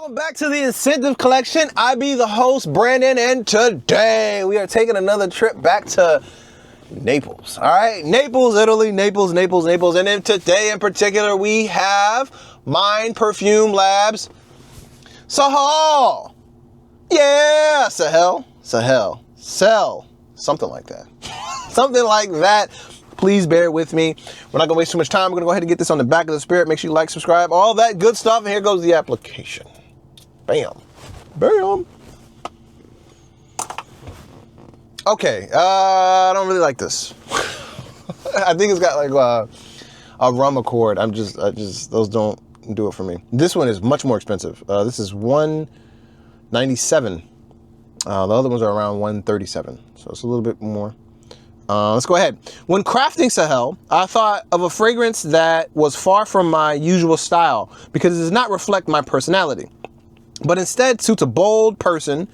Welcome back to the InScentive collection. I be the host, Brandon, and today we are taking another trip back to Naples. All right, Naples, Italy, Naples. And then today in particular, we have Mine Perfume Labs, Sahel. Yeah, Sahel, something like that. Something like that. Please bear with me. We're not gonna waste too much time. We're gonna go ahead and get this on the back of the spirit. Make sure you like, subscribe, all that good stuff. And here goes the application. Bam. Bam. Okay, I don't really like this. I think it's got like a rum accord. Those don't do it for me. This one is much more expensive. This is $197. The other ones are around $137. So it's a little bit more. Let's go ahead. When crafting Sahel, I thought of a fragrance that was far from my usual style because it does not reflect my personality, but instead suits a bold person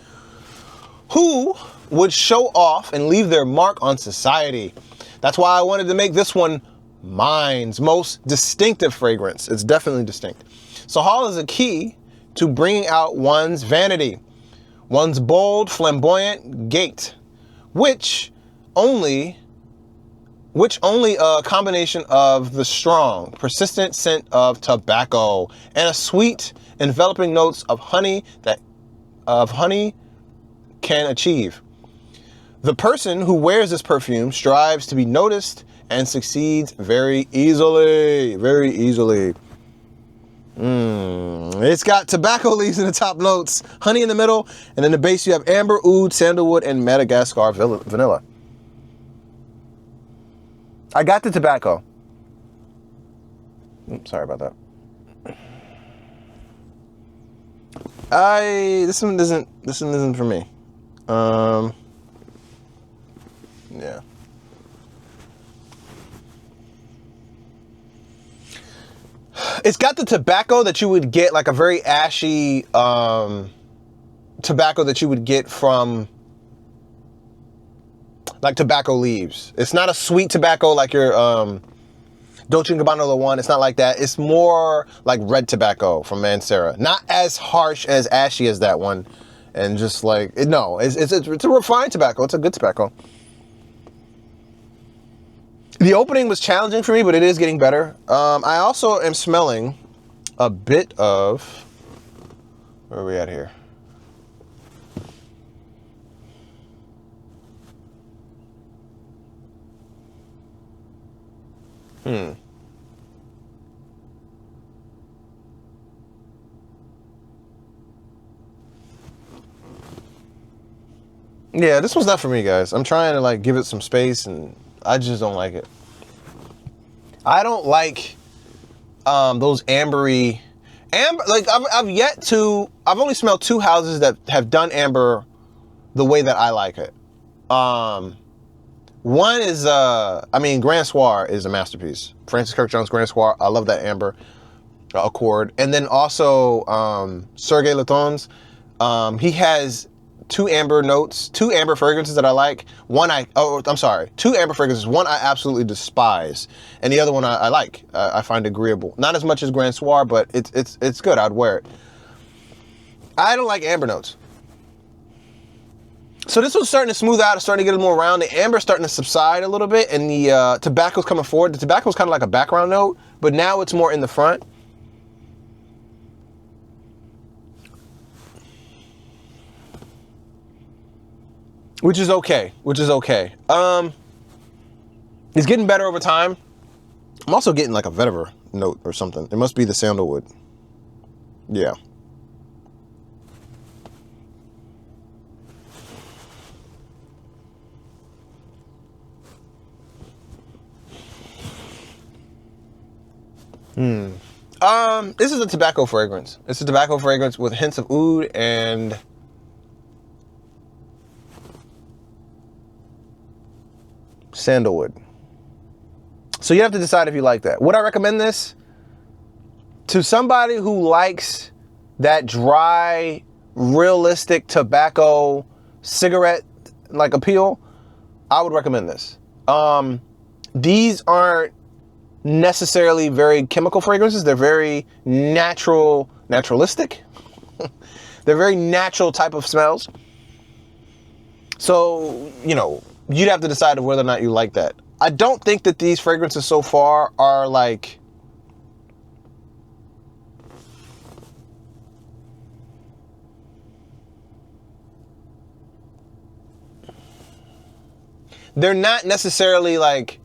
who would show off and leave their mark on society. That's why I wanted to make this one mine's most distinctive fragrance. It's definitely distinct. Sahel is a key to bringing out one's vanity, one's bold, flamboyant gait, which only a combination of the strong, persistent scent of tobacco and a sweet, enveloping notes of honey can achieve. The person who wears this perfume strives to be noticed and succeeds very easily. It's got tobacco leaves in the top notes, honey in the middle, and in the base you have amber, oud, sandalwood, and Madagascar vanilla. I got the tobacco. Sorry about that. This one isn't for me. Yeah. It's got the tobacco that you would get, like a very ashy tobacco that you would get from like tobacco leaves. It's not a sweet tobacco like your Dolce & Gabbana the one. It's not like that. It's more like red tobacco from Mancera. Not as harsh, as ashy as that one. And just like, no, it's a refined tobacco. It's a good tobacco. The opening was challenging for me, but it is getting better. I also am smelling a bit of, where are we at here? Yeah, this one's not for me, guys. I'm trying to like give it some space and I just don't like it. I don't like those ambery, like I've only smelled 2 houses that have done amber the way that I like it. One is, Grand Soir is a masterpiece. Francis Kirkjohn's Grand Soir. I love that amber accord. And then also Sergei Laton's. He has 2 amber notes, 2 amber fragrances that I like. 2 amber fragrances. One I absolutely despise, and the other one I like. I find agreeable. Not as much as Grand Soir, but it's good. I'd wear it. I don't like amber notes. So this one's starting to smooth out. It's starting to get a little more round. The amber's starting to subside a little bit, and the tobacco's coming forward. The tobacco's kind of like a background note, but now it's more in the front. Which is okay. It's getting better over time. I'm also getting like a vetiver note or something. It must be the sandalwood. Yeah. This is a tobacco fragrance. It's a tobacco fragrance with hints of oud and sandalwood. So you have to decide if you like that. Would I recommend this to somebody who likes that dry, realistic tobacco cigarette like appeal? I would recommend this. These aren't necessarily very chemical fragrances. They're very naturalistic. They're very natural type of smells. So, you know, you'd have to decide whether or not you like that. I don't think that these fragrances so far are like, they're not necessarily like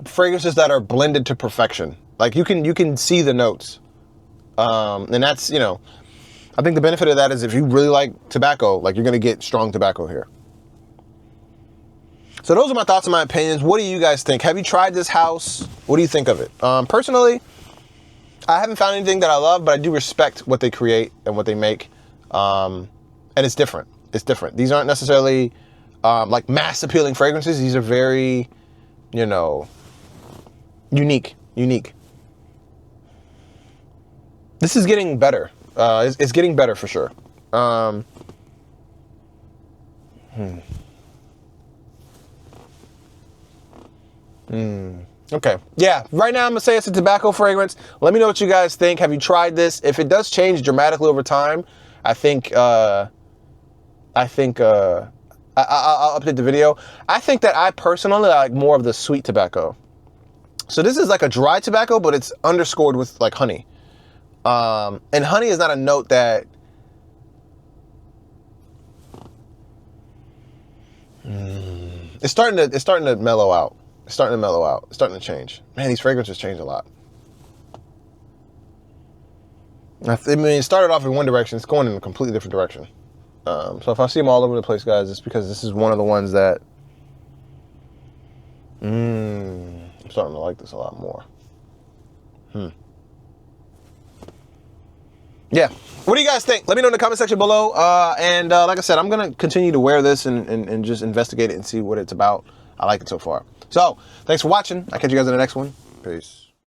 fragrances that are blended to perfection. Like you can see the notes. And that's, you know, I think the benefit of that is if you really like tobacco, like you're going to get strong tobacco here. So those are my thoughts and my opinions. What do you guys think? Have you tried this house? What do you think of it? Personally, I haven't found anything that I love, but I do respect what they create and what they make. And it's different. It's different. These aren't necessarily like mass appealing fragrances. These are very, you know, unique. This is getting better. It's getting better for sure. Okay. Yeah. Right now, I'm gonna say it's a tobacco fragrance. Let me know what you guys think. Have you tried this? If it does change dramatically over time, I think I'll update the video. I think that I personally like more of the sweet tobacco. So this is like a dry tobacco, but it's underscored with like honey. And honey is not a note that it's starting to mellow out. It's starting to mellow out. It's starting to change. Man, these fragrances change a lot. I mean, it started off in one direction. It's going in a completely different direction. So if I see them all over the place, guys, it's because this is one of the ones that I'm starting to like this a lot more. Yeah. What do you guys think? Let me know in the comment section below. And like I said, I'm going to continue to wear this and just investigate it and see what it's about. I like it so far. So, thanks for watching. I'll catch you guys in the next one. Peace.